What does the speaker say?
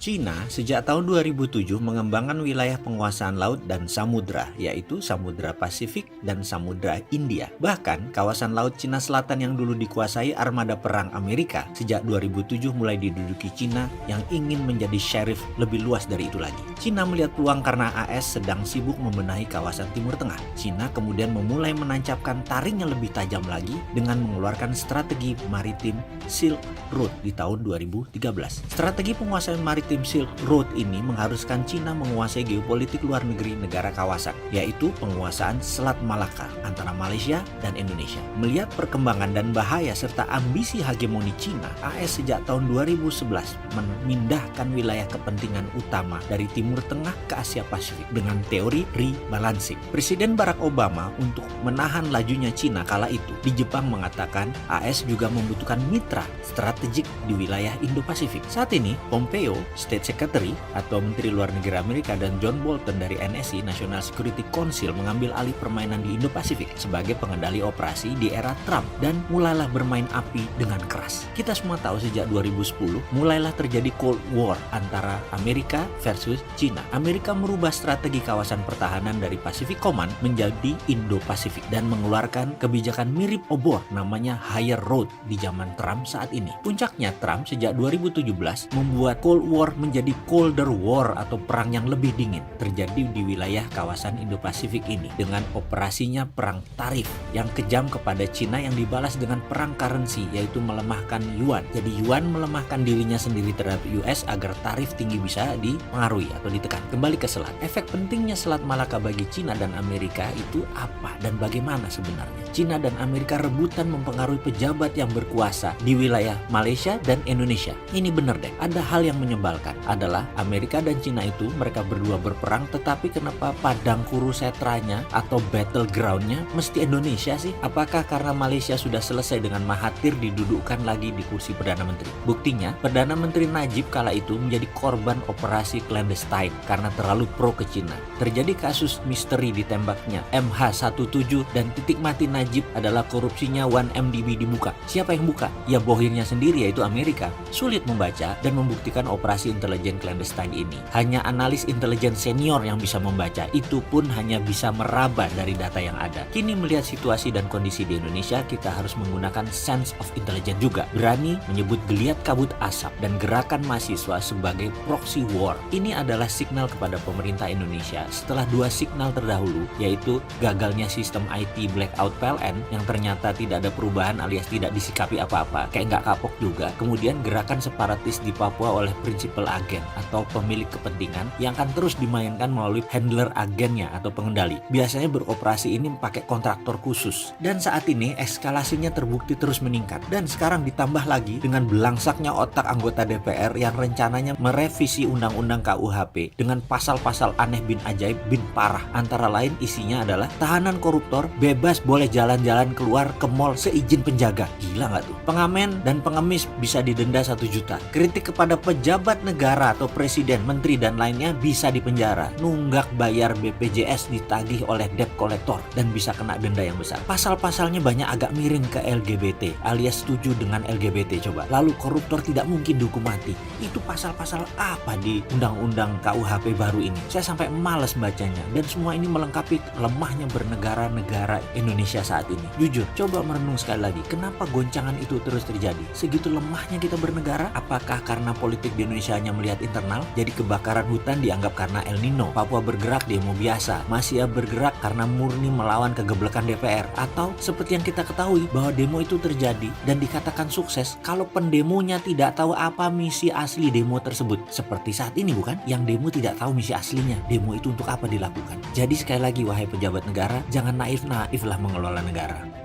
Cina sejak tahun 2007 mengembangkan wilayah penguasaan laut dan samudra, yaitu Samudra Pasifik dan Samudra India. Bahkan, kawasan laut Cina Selatan yang dulu dikuasai armada perang Amerika sejak 2007 mulai diduduki Cina yang ingin menjadi sheriff lebih luas dari itu lagi. Cina melihat peluang karena AS sedang sibuk membenahi kawasan Timur Tengah. Cina kemudian memulai menancapkan taringnya lebih tajam lagi dengan mengeluarkan strategi maritim Silk Road di tahun 2013. Strategi penguasaan maritim Silk Road ini mengharuskan Cina menguasai geopolitik luar negeri negara kawasan, yaitu penguasaan Selat Malaka antara Malaysia dan Indonesia. Melihat perkembangan dan bahaya serta ambisi hegemoni Cina, AS sejak tahun 2011 memindahkan wilayah kepentingan utama dari Timur Tengah ke Asia Pasifik dengan teori rebalancing. Presiden Barack Obama untuk menahan lajunya Cina kala itu di Jepang mengatakan AS juga membutuhkan mitra strategik di wilayah Indo-Pasifik. Saat ini, Pompeo, State Secretary atau Menteri Luar Negeri Amerika, dan John Bolton dari NSC, National Security Council, mengambil alih permainan di Indo-Pasifik sebagai pengendali operasi di era Trump dan mulailah bermain api dengan keras. Kita semua tahu sejak 2010 mulailah terjadi Cold War antara Amerika versus Cina. Amerika merubah strategi kawasan pertahanan dari Pacific Command menjadi Indo-Pasifik dan mengeluarkan kebijakan mirip obor namanya Higher Road di zaman Trump saat ini. Puncaknya, Trump sejak 2017 membuat Cold War menjadi Colder War atau perang yang lebih dingin terjadi di wilayah kawasan Indo-Pasifik ini dengan operasinya perang tarif yang kejam kepada Cina yang dibalas dengan perang currency, yaitu melemahkan yuan. Jadi yuan melemahkan dirinya sendiri terhadap US agar tarif tinggi bisa dipengaruhi atau ditekan. Kembali ke selat. Efek pentingnya Selat Malaka bagi Cina dan Amerika itu apa dan bagaimana sebenarnya? Cina dan Amerika rebutan mempengaruhi pejabat yang berkuasa di wilayah Malaysia dan Indonesia. Ini benar deh, ada hal yang menyebalkan adalah Amerika dan Cina itu mereka berdua berperang, tetapi kenapa padang kurusetranya atau battlegroundnya mesti Indonesia sih? Apakah karena Malaysia sudah selesai dengan Mahathir didudukkan lagi di kursi Perdana Menteri? Buktinya, Perdana Menteri Najib kala itu menjadi korban operasi clandestine karena terlalu pro ke Cina. Terjadi kasus misteri ditembaknya MH17 dan titik mati Najib adalah korupsinya 1MDB dibuka. Siapa yang buka? Ya bohirnya sendiri, yaitu Amerika. Sulit membaca dan membuktikan operasi intelijen clandestine ini. Hanya analis intelijen senior yang bisa membaca, itu pun hanya bisa meraba dari data yang ada. Kini melihat situasi dan kondisi di Indonesia, kita harus menggunakan sense of intelligence juga. Berani menyebut geliat kabut asap dan gerakan mahasiswa sebagai proxy war. Ini adalah signal kepada pemerintah Indonesia setelah dua signal terdahulu, yaitu gagalnya sistem IT blackout PLN yang ternyata tidak ada perubahan alias tidak disikapi apa-apa, kayak nggak kapok juga. Kemudian gerakan separatis di Papua oleh prinsipal agen atau pemilik kepentingan yang akan terus dimainkan melalui handler agennya atau pengendali. Biasanya beroperasi ini pakai kontraktor khusus. Dan saat ini eskalasinya terbukti terus meningkat. Dan sekarang ditambah lagi dengan belangsaknya otak anggota DPR yang rencananya merevisi undang-undang KUHP dengan pasal-pasal aneh bin ajaib bin parah. Antara lain isinya adalah tahanan koruptor bebas boleh jalan-jalan keluar ke mall seizin penjaga. Gila nggak tuh? Pengamen dan pengemis bisa didenda 1 juta. Kritik kepada pejabat negara atau presiden, menteri dan lainnya bisa dipenjara. Nunggak bayar BPJS ditagih oleh debt collector dan bisa kena denda yang besar. Pasal-pasalnya banyak agak miring ke LGBT alias setuju dengan LGBT coba. Lalu koruptor tidak mungkin dihukum mati. Itu pasal-pasal apa di undang-undang KUHP baru ini? Saya sampai males bacanya dan semua ini melengkapi lemahnya bernegara-negara Indonesia saat ini. Jujur, coba merenung sekali lagi, kenapa goncangan itu terus terjadi? Segitu lemahnya kita bernegara? Apakah karena politik di Indonesia hanya melihat internal? Jadi kebakaran hutan dianggap karena El Nino, Papua bergerak demo biasa, Malaysia bergerak karena murni melawan kegeblekan DPR, atau seperti yang kita ketahui bahwa demo itu terjadi dan dikatakan sukses kalau pendemonya tidak tahu apa misi asli demo tersebut. Seperti saat ini bukan? Yang demo tidak tahu misi aslinya, demo itu untuk apa dilakukan. Jadi sekali lagi wahai pejabat negara, jangan naif-naif lah mengelola negara.